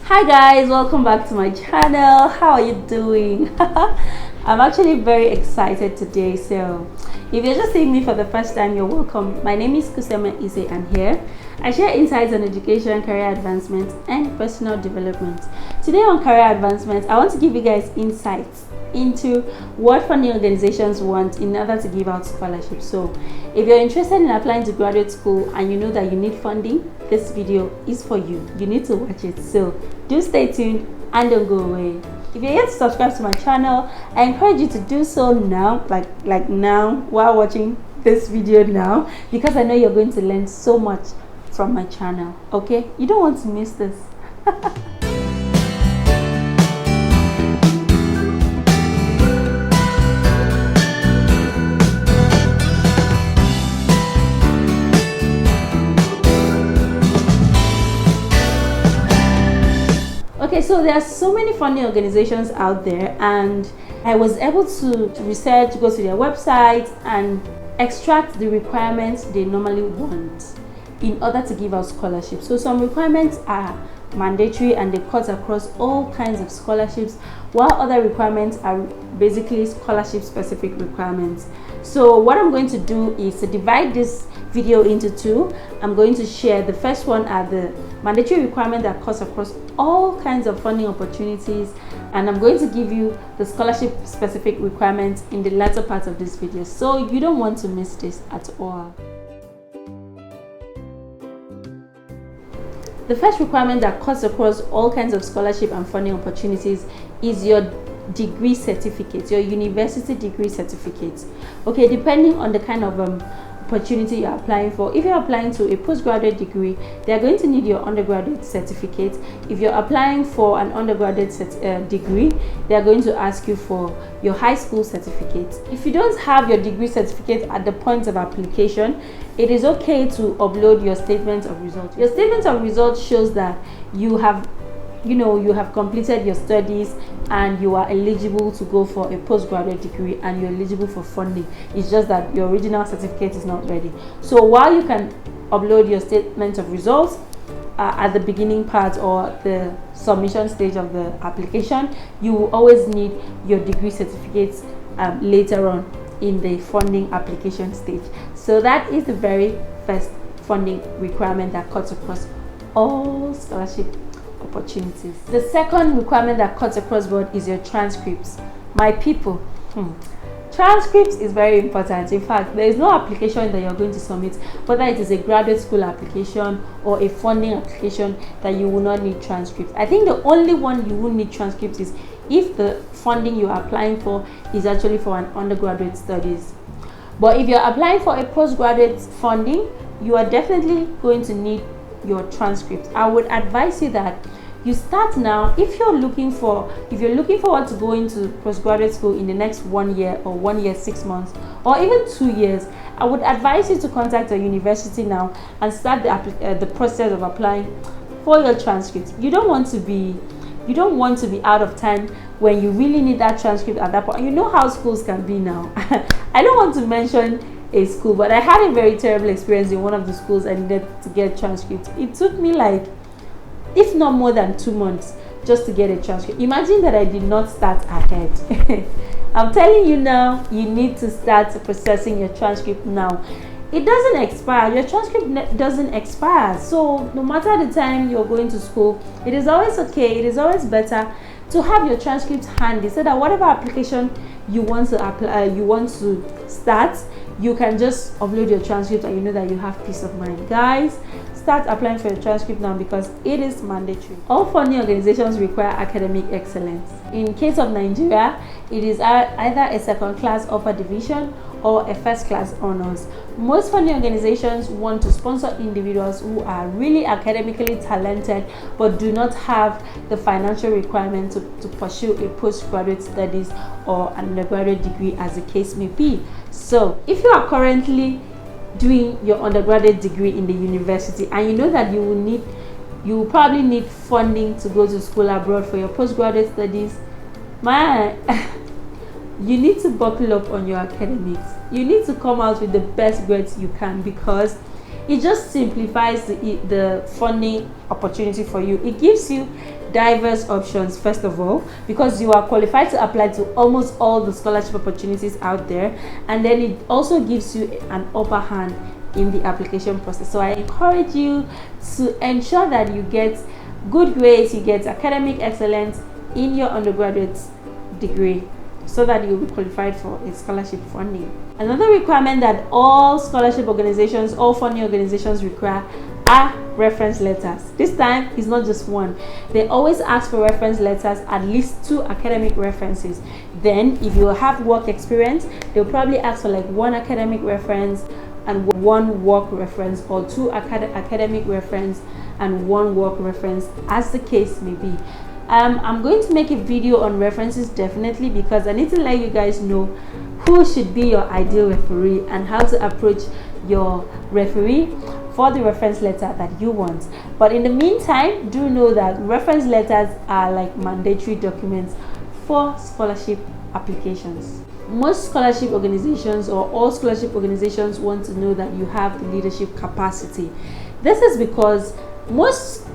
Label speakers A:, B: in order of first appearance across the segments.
A: Hi guys, welcome back to my channel. How are you doing? I'm actually very excited today. So if you're just seeing me for the first time, you're welcome. My name is Kuseme, Iseh, and here I share insights on education, career advancement, and personal development. Today on career advancement, I want to give you guys insights into what funding organizations want in order to give out scholarships. So if you're interested in applying to graduate school and you know that you need funding, this video is for you. You need to watch it. So do stay tuned and don't go away. If you're yet to subscribe to my channel, I encourage you to do so now, like now, while watching this video now, because I know you're going to learn so much from my channel. Okay, you don't want to miss this. Okay, so there are so many funding organizations out there, and I was able to research, go to their website and extract the requirements they normally want in order to give out scholarships. So some requirements are mandatory and they cut across all kinds of scholarships, while other requirements are basically scholarship specific requirements. So what I'm going to do is to divide this video into two. I'm going to share the first one are the mandatory requirement that cuts across all kinds of funding opportunities, and I'm going to give you the scholarship specific requirements in the latter part of this video, so you don't want to miss this at all. The first requirement that cuts across all kinds of scholarship and funding opportunities is your degree certificate, your university degree certificate. Okay, depending on the kind of opportunity you're applying for. If you're applying to a postgraduate degree, they're going to need your undergraduate certificate. If you're applying for an undergraduate degree, they're going to ask you for your high school certificate. If you don't have your degree certificate at the point of application, it is okay to upload your statement of results. Your statement of results shows that you have completed your studies and you are eligible to go for a postgraduate degree and you're eligible for funding. It's just that your original certificate is not ready. So while you can upload your statement of results at the beginning part or the submission stage of the application, you will always need your degree certificates later on in the funding application stage. So that is the very first funding requirement that cuts across all scholarship opportunities. The second requirement that cuts across board is your transcripts. My people, transcripts is very important. In fact, there is no application that you're going to submit, whether it is a graduate school application or a funding application, that you will not need transcripts. I think the only one you will need transcripts is if the funding you are applying for is actually for an undergraduate studies. But if you're applying for a postgraduate funding, you are definitely going to need your transcript. I would advise you that you start now. If you're looking forward to go into postgraduate school in the next 1 year or 1 year 6 months or even 2 years, I would advise you to contact a university now and start the process of applying for your transcript. You don't want to be out of time when you really need that transcript at that point. You know how schools can be now. I don't want to mention a school, but I had a very terrible experience in one of the schools. I needed to get transcripts. It took me if not more than 2 months just to get a transcript. Imagine that I did not start ahead. I'm telling you now, you need to start processing your transcript now. It doesn't expire. Your transcript doesn't expire. So no matter the time you're going to school, it is always okay. It is always better to have your transcripts handy, so that whatever application you want to apply, you want to start, you can just upload your transcript and you know that you have peace of mind. Guys, start applying for your transcript now because it is mandatory. All funding organizations require academic excellence. In case of Nigeria, it is either a second class upper division or a first class honors. Most funding organizations want to sponsor individuals who are really academically talented but do not have the financial requirement to pursue a postgraduate studies or an undergraduate degree, as the case may be. So if you are currently doing your undergraduate degree in the university and you know that you will probably need funding to go to school abroad for your postgraduate studies, you need to buckle up on your academics. You need to come out with the best grades you can, because it just simplifies the funding opportunity for you. It gives you diverse options, first of all, because you are qualified to apply to almost all the scholarship opportunities out there, and then it also gives you an upper hand in the application process. So I encourage you to ensure that you get good grades, you get academic excellence in your undergraduate degree, so that you'll be qualified for a scholarship funding. Another requirement that all scholarship organizations, all funding organizations require are reference letters. This time it's not just one. They always ask for reference letters, at least 2 academic references. Then if you have work experience, they'll probably ask for like 1 academic reference and 1 work reference, or 2 academic reference and 1 work reference, as the case may be. I'm going to make a video on references, definitely, because I need to let you guys know who should be your ideal referee and how to approach your referee for the reference letter that you want. But in the meantime, do know that reference letters are like mandatory documents for scholarship applications. Most scholarship organizations, or all scholarship organizations, want to know that you have the leadership capacity. This is because most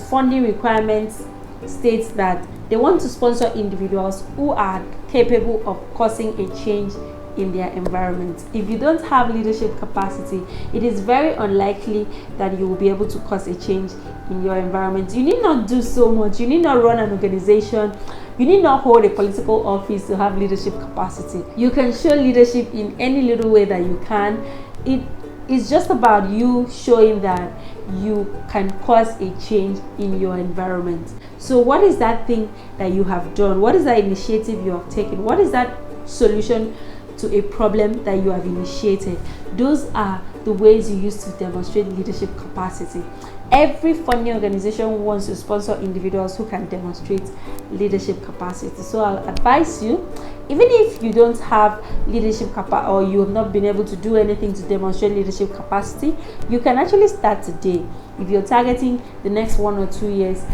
A: funding requirements states that they want to sponsor individuals who are capable of causing a change in their environment. If you don't have leadership capacity, it is very unlikely that you will be able to cause a change in your environment. You need not do so much. You need not run an organization. You need not hold a political office to have leadership capacity. You can show leadership in any little way that you can. It is just about you showing that you can cause a change in your environment. So what is that thing that you have done? What is that initiative you have taken? What is that solution to a problem that you have initiated? Those are the ways you use to demonstrate leadership capacity. Every funding organization wants to sponsor individuals who can demonstrate leadership capacity. So I'll advise you, even if you don't have leadership capacity, or you have not been able to do anything to demonstrate leadership capacity, you can actually start today. If you're targeting the next 1 or 2 years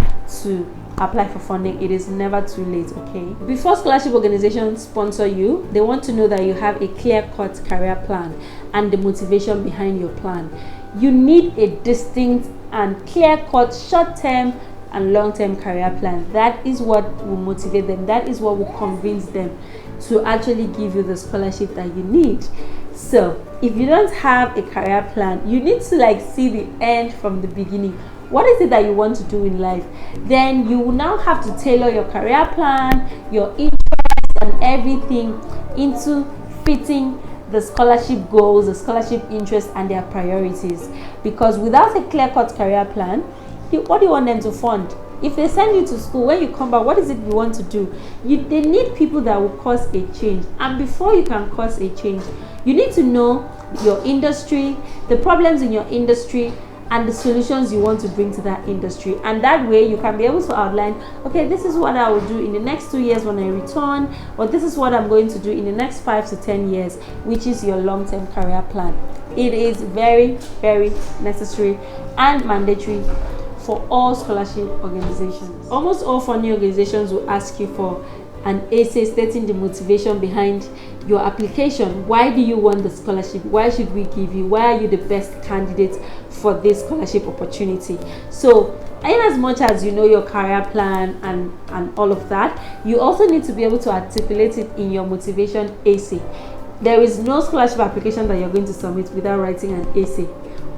A: to apply for funding, it is never too late, okay? Before scholarship organizations sponsor you, they want to know that you have a clear-cut career plan and the motivation behind your plan. You need a distinct and clear-cut short-term and long-term career plan. That is what will motivate them. That is what will convince them to actually give you the scholarship that you need. So if you don't have a career plan, you need to see the end from the beginning. What is it that you want to do in life? Then you will now have to tailor your career plan, your interests and everything into fitting the scholarship goals, the scholarship interests and their priorities. Because without a clear-cut career plan, what do you want them to fund? If they send you to school, when you come back, what is it you want to do? They need people that will cause a change. And before you can cause a change, you need to know your industry, the problems in your industry, and the solutions you want to bring to that industry. And that way you can be able to outline, okay, this is what I will do in the next 2 years when I return, or this is what I'm going to do in the next 5 to 10 years, which is your long-term career plan. It is very, very necessary and mandatory for all scholarship organizations. Almost all funding organizations will ask you for an essay stating the motivation behind your application. Why do you want the scholarship? Why should we give you? Why are you the best candidate for this scholarship opportunity? So in as much as you know your career plan and all of that, you also need to be able to articulate it in your motivation essay. There is no scholarship application that you're going to submit without writing an essay,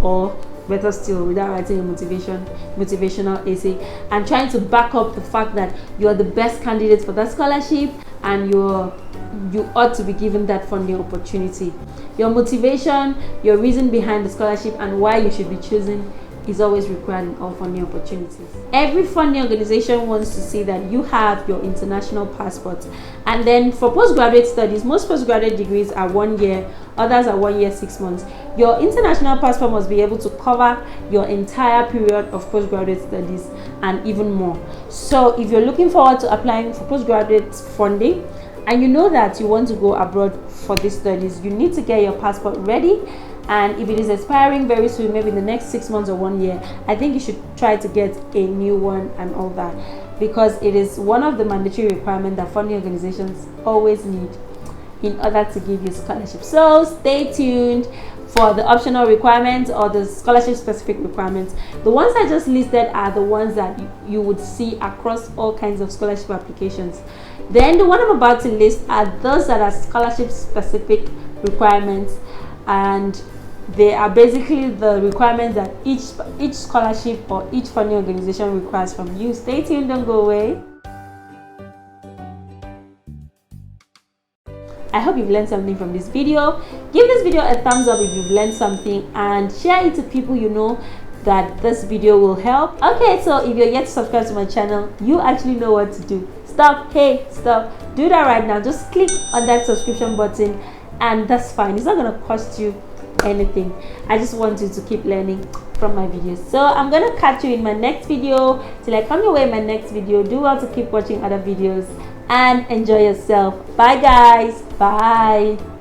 A: or better still, without writing a motivational essay and trying to back up the fact that you are the best candidate for that scholarship and you ought to be given that funding opportunity. Your motivation, your reason behind the scholarship, and why you should be chosen is always required in all funding opportunities. Every funding organization wants to see that you have your international passport. And then for postgraduate studies, most postgraduate degrees are 1 year, others are 1 year, 6 months. Your international passport must be able to cover your entire period of postgraduate studies and even more. So if you're looking forward to applying for postgraduate funding and you know that you want to go abroad for these studies, you need to get your passport ready. And if it is expiring very soon, maybe in the next 6 months or 1 year, I think you should try to get a new one and all that, because it is one of the mandatory requirements that funding organizations always need in order to give you scholarships. So stay tuned for the optional requirements or the scholarship specific requirements. The ones I just listed are the ones that you would see across all kinds of scholarship applications. Then the one I'm about to list are those that are scholarship specific requirements, and they are basically the requirements that each scholarship or each funding organization requires from you. Stay tuned, don't go away. I hope you've learned something from this video. Give this video a thumbs up if you've learned something, and share it to people you know that this video will help. Okay, so if you're yet to subscribe to my channel, you actually know what to do. Stop, hey, stop. Do that right now. Just click on that subscription button, and that's fine. It's not gonna cost you anything. I just want you to keep learning from my videos. So I'm gonna catch you in my next video. Till I come your way in my next video, do well to keep watching other videos and enjoy yourself. Bye guys. Bye.